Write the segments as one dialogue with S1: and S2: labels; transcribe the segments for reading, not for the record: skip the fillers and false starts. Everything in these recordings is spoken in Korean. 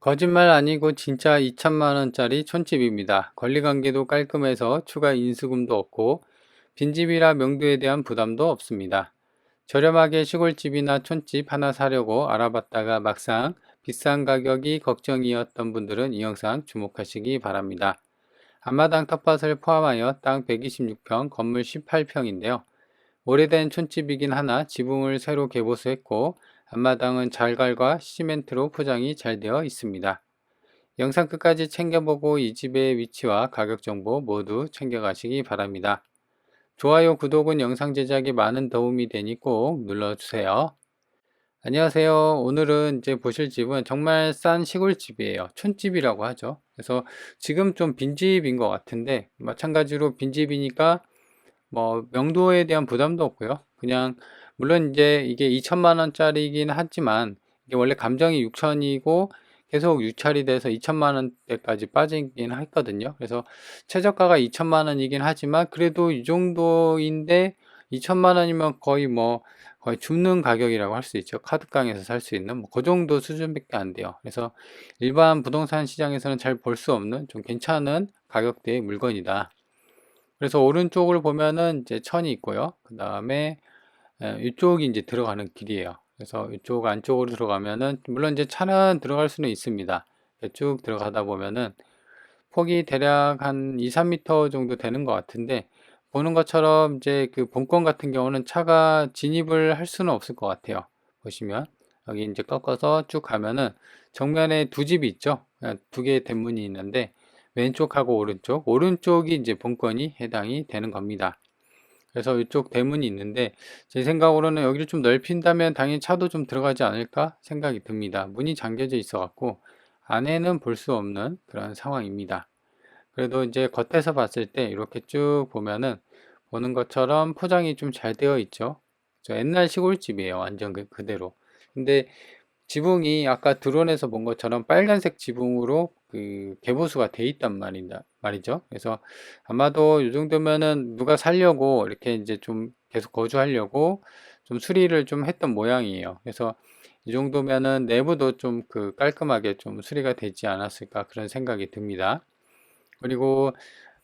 S1: 거짓말 아니고 진짜 2천만 원짜리 촌집입니다. 권리관계도 깔끔해서 추가 인수금도 없고 빈집이라 명도에 대한 부담도 없습니다. 저렴하게 시골집이나 촌집 하나 사려고 알아봤다가 막상 비싼 가격이 걱정이었던 분들은 이 영상 주목하시기 바랍니다. 앞마당 텃밭을 포함하여 땅 126평, 건물 18평인데요. 오래된 촌집이긴 하나 지붕을 새로 개보수했고 앞마당은 잘갈과 시멘트로 포장이 잘 되어 있습니다. 영상 끝까지 챙겨보고 이 집의 위치와 가격 정보 모두 챙겨가시기 바랍니다. 좋아요, 구독은 영상 제작에 많은 도움이 되니 꼭 눌러주세요. 안녕하세요. 오늘은 이제 보실 집은 정말 싼 시골집이에요. 촌집이라고 하죠. 그래서 지금 좀 빈집인 것 같은데 마찬가지로 빈집이니까 뭐 명도에 대한 부담도 없고요. 그냥 물론 이제 이게 2천만 원짜리긴 하지만 이게 원래 감정이 6천이고 계속 유찰이 돼서 2천만 원대까지 빠지긴 했거든요. 그래서 최저가가 2천만 원이긴 하지만 그래도 이 정도인데 2천만 원이면 거의 뭐 거의 줍는 가격이라고 할 수 있죠. 카드깡에서 살 수 있는 뭐 그 정도 수준밖에 안 돼요. 그래서 일반 부동산 시장에서는 잘 볼 수 없는 좀 괜찮은 가격대의 물건이다. 그래서 오른쪽을 보면은 이제 천이 있고요. 그 다음에 이쪽이 이제 들어가는 길이에요. 그래서 이쪽 안쪽으로 들어가면은 물론 이제 차는 들어갈 수는 있습니다. 쭉 들어가다 보면은 폭이 대략 한 2, 3m 정도 되는 것 같은데 보는 것처럼 이제 그 본권 같은 경우는 차가 진입을 할 수는 없을 것 같아요. 보시면 여기 이제 꺾어서 쭉 가면은 정면에 두 집이 있죠. 두 개의 대문이 있는데 왼쪽하고 오른쪽이 이제 본권이 해당이 되는 겁니다. 그래서 이쪽 대문이 있는데 제 생각으로는 여기를 좀 넓힌다면 당연히 차도 좀 들어가지 않을까 생각이 듭니다. 문이 잠겨져 있어 갖고 안에는 볼 수 없는 그런 상황입니다. 그래도 이제 겉에서 봤을 때 이렇게 쭉 보면은 보는 것처럼 포장이 좀 잘 되어 있죠. 저 옛날 시골집이에요. 완전 그대로. 근데 지붕이 아까 드론에서 본 것처럼 빨간색 지붕으로 그 개보수가 돼 있단 말이죠. 그래서 아마도 이 정도면은 누가 살려고 이렇게 이제 좀 계속 거주하려고 좀 수리를 좀 했던 모양이에요. 그래서 이 정도면은 내부도 좀 그 깔끔하게 좀 수리가 되지 않았을까 그런 생각이 듭니다. 그리고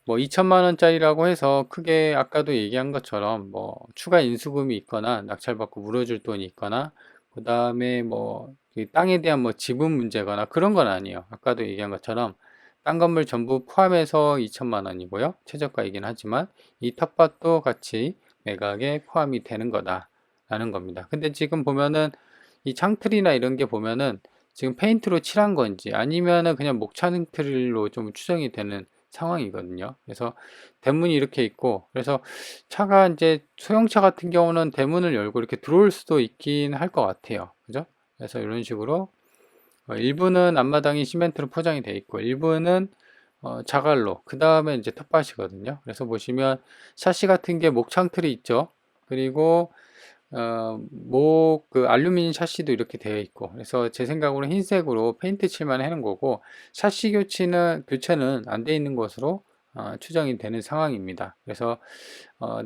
S1: 뭐 2천만 원짜리라고 해서 크게 아까도 얘기한 것처럼 뭐 추가 인수금이 있거나 낙찰받고 물어줄 돈이 있거나 그 다음에 뭐 땅에 대한 뭐 지분 문제거나 그런 건 아니에요. 아까도 얘기한 것처럼 땅 건물 전부 포함해서 2천만 원이고요. 최저가이긴 하지만 이 텃밭도 같이 매각에 포함이 되는 거다라는 겁니다. 근데 지금 보면은 이 창틀이나 이런 게 보면은 지금 페인트로 칠한 건지 아니면은 그냥 목창틀로 좀 추정이 되는 상황이거든요. 그래서 대문이 이렇게 있고 그래서 차가 이제 소형차 같은 경우는 대문을 열고 이렇게 들어올 수도 있긴 할 것 같아요. 그죠? 그래서 이런 식으로 일부는 앞마당이 시멘트로 포장이 되어 있고 일부는 자갈로 그 다음에 이제 텃밭이거든요. 그래서 보시면 샤시 같은 게 목창틀이 있죠. 그리고 그 알루미늄 샤시도 이렇게 되어 있고 그래서 제 생각으로 흰색으로 페인트 칠만 하는 거고 샤시 교체는 안 돼 있는 것으로 추정이 되는 상황입니다. 그래서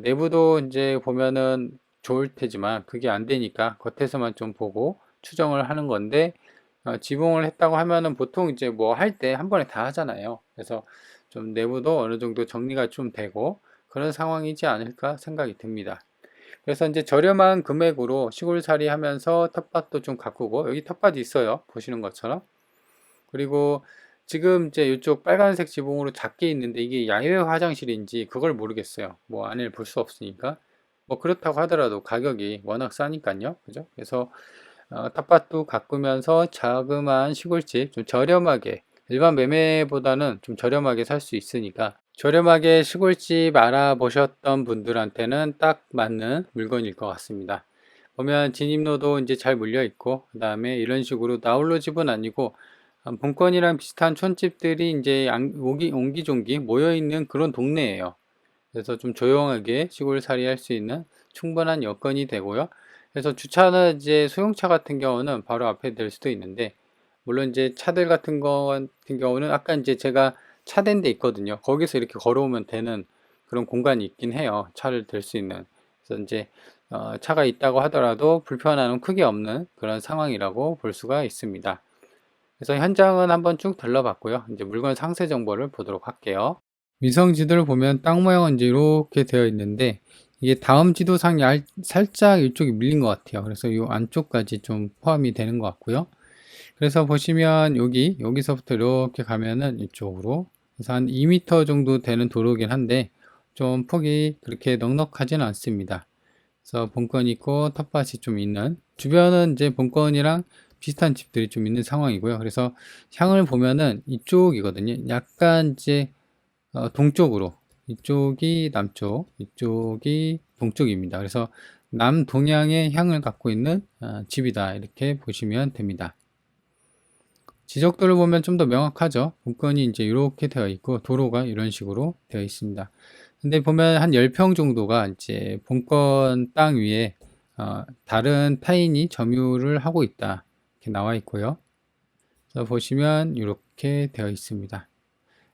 S1: 내부도 이제 보면은 좋을 테지만 그게 안 되니까 겉에서만 좀 보고 추정을 하는 건데 지붕을 했다고 하면은 보통 이제 뭐 할 때 한 번에 다 하잖아요. 그래서 좀 내부도 어느 정도 정리가 좀 되고 그런 상황이지 않을까 생각이 듭니다. 그래서 이제 저렴한 금액으로 시골살이 하면서 텃밭도 좀 가꾸고 여기 텃밭이 있어요. 보시는 것처럼. 그리고 지금 이제 이쪽 빨간색 지붕으로 작게 있는데 이게 야외 화장실인지 그걸 모르겠어요. 뭐 안을 볼 수 없으니까. 뭐 그렇다고 하더라도 가격이 워낙 싸니까요. 그죠? 그래서 텃밭도 가꾸면서 자그마한 시골집 좀 저렴하게 일반 매매보다는 좀 저렴하게 살 수 있으니까 저렴하게 시골집 알아보셨던 분들한테는 딱 맞는 물건일 것 같습니다. 보면 진입로도 이제 잘 물려 있고 그 다음에 이런 식으로 나홀로 집은 아니고 본권이랑 비슷한 촌집들이 이제 옹기종기 모여 있는 그런 동네예요. 그래서 좀 조용하게 시골살이 할 수 있는 충분한 여건이 되고요. 그래서 주차는 이제 소형차 같은 경우는 바로 앞에 될 수도 있는데, 물론 이제 차들 같은 거 같은 경우는 아까 이제 제가 차된 데 있거든요. 거기서 이렇게 걸어오면 되는 그런 공간이 있긴 해요. 차를 댈 수 있는. 그래서 이제 차가 있다고 하더라도 불편함은 크게 없는 그런 상황이라고 볼 수가 있습니다. 그래서 현장은 한번 쭉 둘러봤고요. 이제 물건 상세 정보를 보도록 할게요. 위성 지도를 보면 땅 모양은 이제 이렇게 되어 있는데 이게 다음 지도상 살짝 이쪽이 밀린 것 같아요. 그래서 이 안쪽까지 좀 포함이 되는 것 같고요. 그래서 보시면 여기서부터 이렇게 가면은 이쪽으로 그래서 한 2m 정도 되는 도로긴 한데 좀 폭이 그렇게 넉넉하지는 않습니다. 그래서 본건 있고 텃밭이 좀 있는 주변은 이제 본건이랑 비슷한 집들이 좀 있는 상황이고요. 그래서 향을 보면은 이쪽이거든요. 약간 이제 동쪽으로 이쪽이 남쪽, 이쪽이 동쪽입니다. 그래서 남동향의 향을 갖고 있는 집이다 이렇게 보시면 됩니다. 지적도를 보면 좀 더 명확하죠. 본건이 이제 이렇게 되어 있고 도로가 이런 식으로 되어 있습니다. 근데 보면 한 10평 정도가 이제 본건 땅 위에 다른 타인이 점유를 하고 있다 이렇게 나와 있고요. 그래서 보시면 이렇게 되어 있습니다.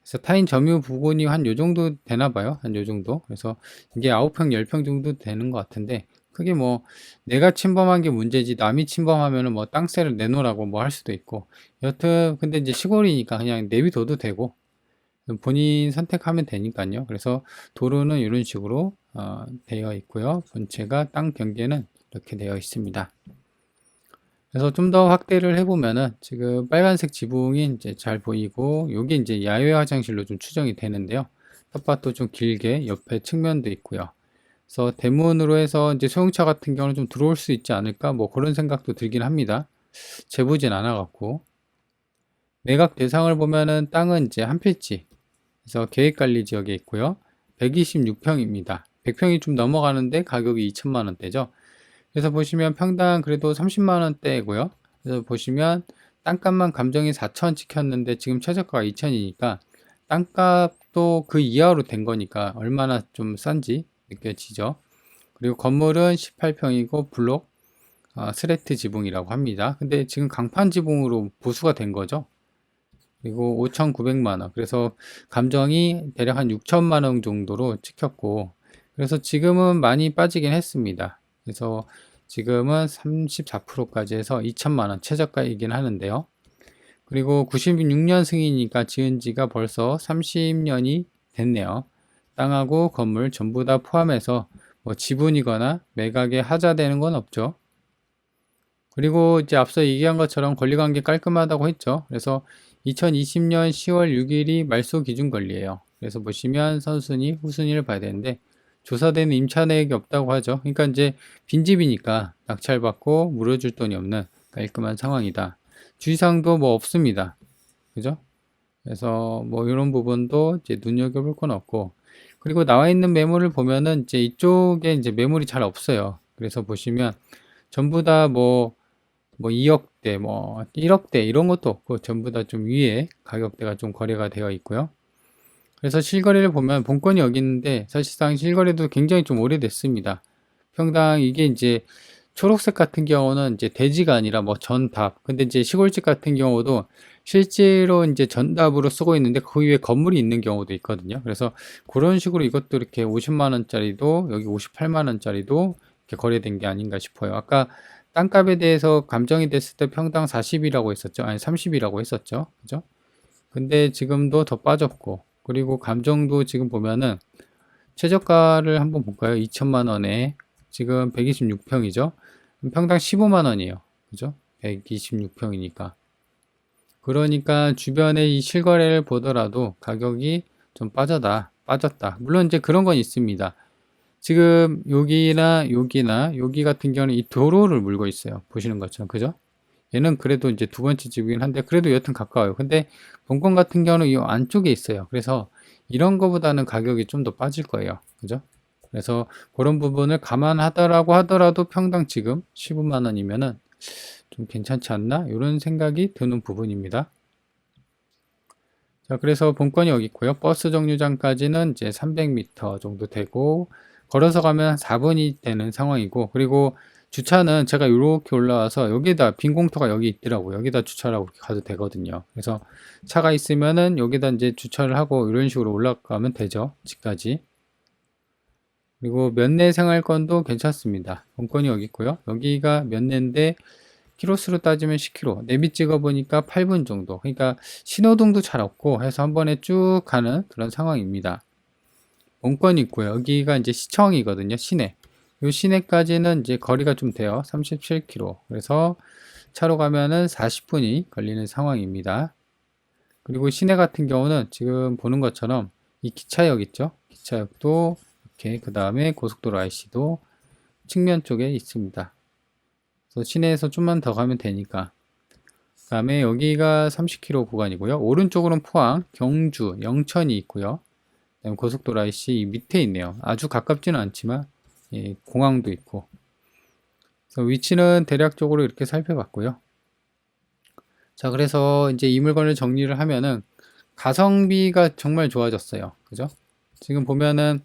S1: 그래서 타인 점유 부분이 한 요 정도 되나 봐요. 한 요 정도. 그래서 이게 9평, 10평 정도 되는 것 같은데 크게 뭐 내가 침범한 게 문제지 남이 침범하면은 뭐 땅세를 내놓으라고 뭐 할 수도 있고 여튼 근데 이제 시골이니까 그냥 내비둬도 되고 본인 선택하면 되니까요. 그래서 도로는 이런 식으로 되어 있고요. 본체가 땅 경계는 이렇게 되어 있습니다. 그래서 좀 더 확대를 해보면은 지금 빨간색 지붕이 이제 잘 보이고 여기 이제 야외 화장실로 좀 추정이 되는데요. 텃밭도 좀 길게 옆에 측면도 있고요. 그래서 대문으로 해서 이제 소형차 같은 경우는 좀 들어올 수 있지 않을까 뭐 그런 생각도 들긴 합니다. 재보진 않아 갖고 매각 대상을 보면은 땅은 이제 한 필지 그래서 계획관리 지역에 있고요. 126평입니다. 100평이 좀 넘어가는데 가격이 2천만 원대죠. 그래서 보시면 평당 그래도 30만 원대고요. 그래서 보시면 땅값만 감정이 4천 찍혔는데 지금 최저가가 2천이니까 땅값도 그 이하로 된 거니까 얼마나 좀 싼지 느껴지죠. 그리고 건물은 18평이고 블록 스레트 지붕이라고 합니다. 근데 지금 강판 지붕으로 보수가 된 거죠. 그리고 5,900만 원. 그래서 감정이 대략 한 6천만 원 정도로 찍혔고 그래서 지금은 많이 빠지긴 했습니다. 그래서 지금은 34%까지 해서 2천만 원 최저가이긴 하는데요. 그리고 96년 승이니까 지은 지가 벌써 30년이 됐네요. 땅하고 건물 전부 다 포함해서 뭐 지분이거나 매각에 하자되는 건 없죠. 그리고 이제 앞서 얘기한 것처럼 권리관계 깔끔하다고 했죠. 그래서 2020년 10월 6일이 말소 기준 권리예요. 그래서 보시면 선순위, 후순위를 봐야 되는데 조사되는 임차 내역이 없다고 하죠. 그러니까 이제 빈집이니까 낙찰받고 물어줄 돈이 없는 깔끔한 상황이다. 주의사항도 뭐 없습니다. 그죠? 그래서 뭐 이런 부분도 이제 눈여겨볼 건 없고 그리고 나와 있는 매물을 보면은 이제 이쪽에 이제 매물이 잘 없어요. 그래서 보시면 전부 다 2억대, 뭐 1억대 이런 것도 없고 전부 다 좀 위에 가격대가 좀 거래가 되어 있고요. 그래서 실거래를 보면 본건이 여기 있는데 사실상 실거래도 굉장히 좀 오래됐습니다. 평당 이게 이제 초록색 같은 경우는 이제 대지가 아니라 뭐 전답. 근데 이제 시골집 같은 경우도 실제로 이제 전답으로 쓰고 있는데 그 위에 건물이 있는 경우도 있거든요. 그래서 그런 식으로 이것도 이렇게 50만 원짜리도 여기 58만 원짜리도 이렇게 거래된 게 아닌가 싶어요. 아까 땅값에 대해서 감정이 됐을 때 평당 40이라고 했었죠. 아니 30이라고 했었죠. 그죠? 근데 지금도 더 빠졌고 그리고 감정도 지금 보면은 최저가를 한번 볼까요? 2천만 원에 지금 126평이죠. 평당 15만 원이에요. 그죠? 126평이니까. 그러니까 주변에 이 실거래를 보더라도 가격이 좀 빠졌다. 물론 이제 그런 건 있습니다. 지금 여기 같은 경우는 이 도로를 물고 있어요. 보시는 것처럼. 그죠? 얘는 그래도 이제 두 번째 집이긴 한데 그래도 여튼 가까워요. 근데 본건 같은 경우는 이 안쪽에 있어요. 그래서 이런 거보다는 가격이 좀 더 빠질 거예요. 그죠? 그래서 그런 부분을 감안하더라고 하더라도 평당 지금 15만 원이면은 좀 괜찮지 않나? 이런 생각이 드는 부분입니다. 자, 그래서 본건이 여기 있고요. 버스 정류장까지는 이제 300m 정도 되고 걸어서 가면 4분이 되는 상황이고 그리고 주차는 제가 이렇게 올라와서 여기다 빈 공터가 여기 있더라고요. 여기다 주차를 하고 이렇게 가도 되거든요. 그래서 차가 있으면은 여기다 이제 주차를 하고 이런 식으로 올라가면 되죠. 집까지. 그리고 면내 생활권도 괜찮습니다. 본건이 여기 있고요. 여기가 면내인데 키로수로 따지면 10km, 내비 찍어보니까 8분 정도. 그러니까 신호등도 잘 없고 해서 한 번에 쭉 가는 그런 상황입니다. 본권이 있고요. 여기가 이제 시청이거든요. 시내. 요 시내까지는 이제 거리가 좀 돼요. 37km. 그래서 차로 가면은 40분이 걸리는 상황입니다. 그리고 시내 같은 경우는 지금 보는 것처럼 이 기차역 있죠? 기차역도 이렇게, 그 다음에 고속도로 IC도 측면 쪽에 있습니다. 그래서 시내에서 좀만 더 가면 되니까. 그 다음에 여기가 30km 구간이고요. 오른쪽으로는 포항, 경주, 영천이 있고요. 그다음에 고속도로 IC 이 밑에 있네요. 아주 가깝지는 않지만 예, 공항도 있고. 그래서 위치는 대략적으로 이렇게 살펴봤고요. 자, 그래서 이제 이 물건을 정리를 하면은 가성비가 정말 좋아졌어요. 그죠? 지금 보면은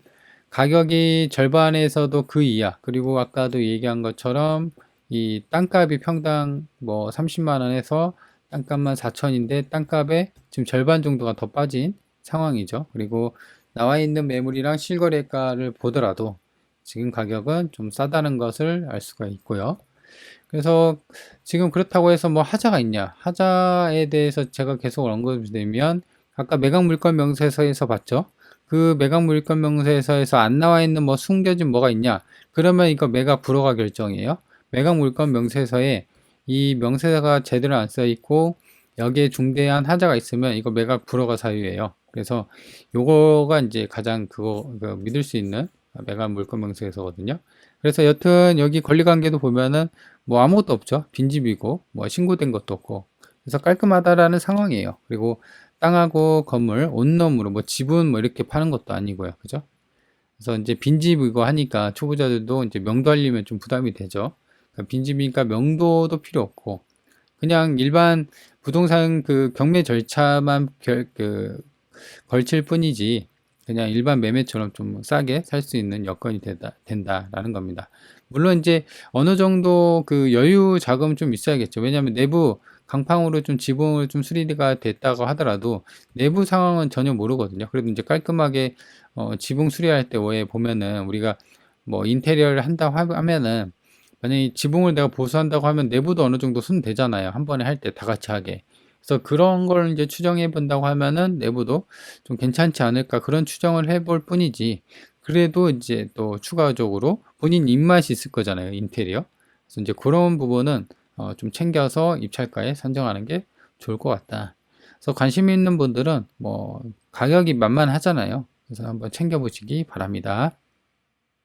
S1: 가격이 절반에서도 그 이하, 그리고 아까도 얘기한 것처럼 이 땅값이 평당 뭐 30만 원에서 땅값만 4천인데 땅값에 지금 절반 정도가 더 빠진 상황이죠. 그리고 나와 있는 매물이랑 실거래가를 보더라도 지금 가격은 좀 싸다는 것을 알 수가 있고요. 그래서 지금 그렇다고 해서 뭐 하자가 있냐? 하자에 대해서 제가 계속 언급드리면 아까 매각물건 명세서에서 봤죠? 그 매각물건 명세서에서 안 나와 있는 뭐 숨겨진 뭐가 있냐? 그러면 이거 매각 불허가 결정이에요. 매각물건 명세서에 이 명세서가 제대로 안 써 있고 여기에 중대한 하자가 있으면 이거 매각 불허가 사유예요. 그래서 요거가 이제 가장 그거 믿을 수 있는 매각물건 명세서거든요. 그래서 여튼 여기 권리관계도 보면은 뭐 아무것도 없죠. 빈집이고 뭐 신고된 것도 없고 그래서 깔끔하다라는 상황이에요. 그리고 땅하고 건물 온넘으로 뭐 지분 뭐 이렇게 파는 것도 아니고요. 그죠? 그래서 이제 빈집이고 하니까 초보자들도 이제 명도 하려면 좀 부담이 되죠. 그러니까 빈집이니까 명도도 필요 없고 그냥 일반 부동산 그 경매 절차만 걸칠 뿐이지 그냥 일반 매매처럼 좀 싸게 살 수 있는 여건이 된다라는 겁니다. 물론 이제 어느 정도 그 여유 자금 좀 있어야겠죠. 왜냐하면 내부 강팡으로 좀 지붕을 좀 수리가 됐다고 하더라도 내부 상황은 전혀 모르거든요. 그래도 이제 깔끔하게 지붕 수리할 때 왜 보면은 우리가 뭐 인테리어를 한다고 하면은 만약에 지붕을 내가 보수한다고 하면 내부도 어느 정도 손 대잖아요. 한 번에 할 때 다 같이 하게. 그래서 그런 걸 이제 추정해 본다고 하면은 내부도 좀 괜찮지 않을까 그런 추정을 해볼 뿐이지. 그래도 이제 또 추가적으로 본인 입맛이 있을 거잖아요. 인테리어. 그래서 이제 그런 부분은 좀 챙겨서 입찰가에 선정하는 게 좋을 것 같다. 그래서 관심 있는 분들은 뭐 가격이 만만하잖아요. 그래서 한번 챙겨보시기 바랍니다.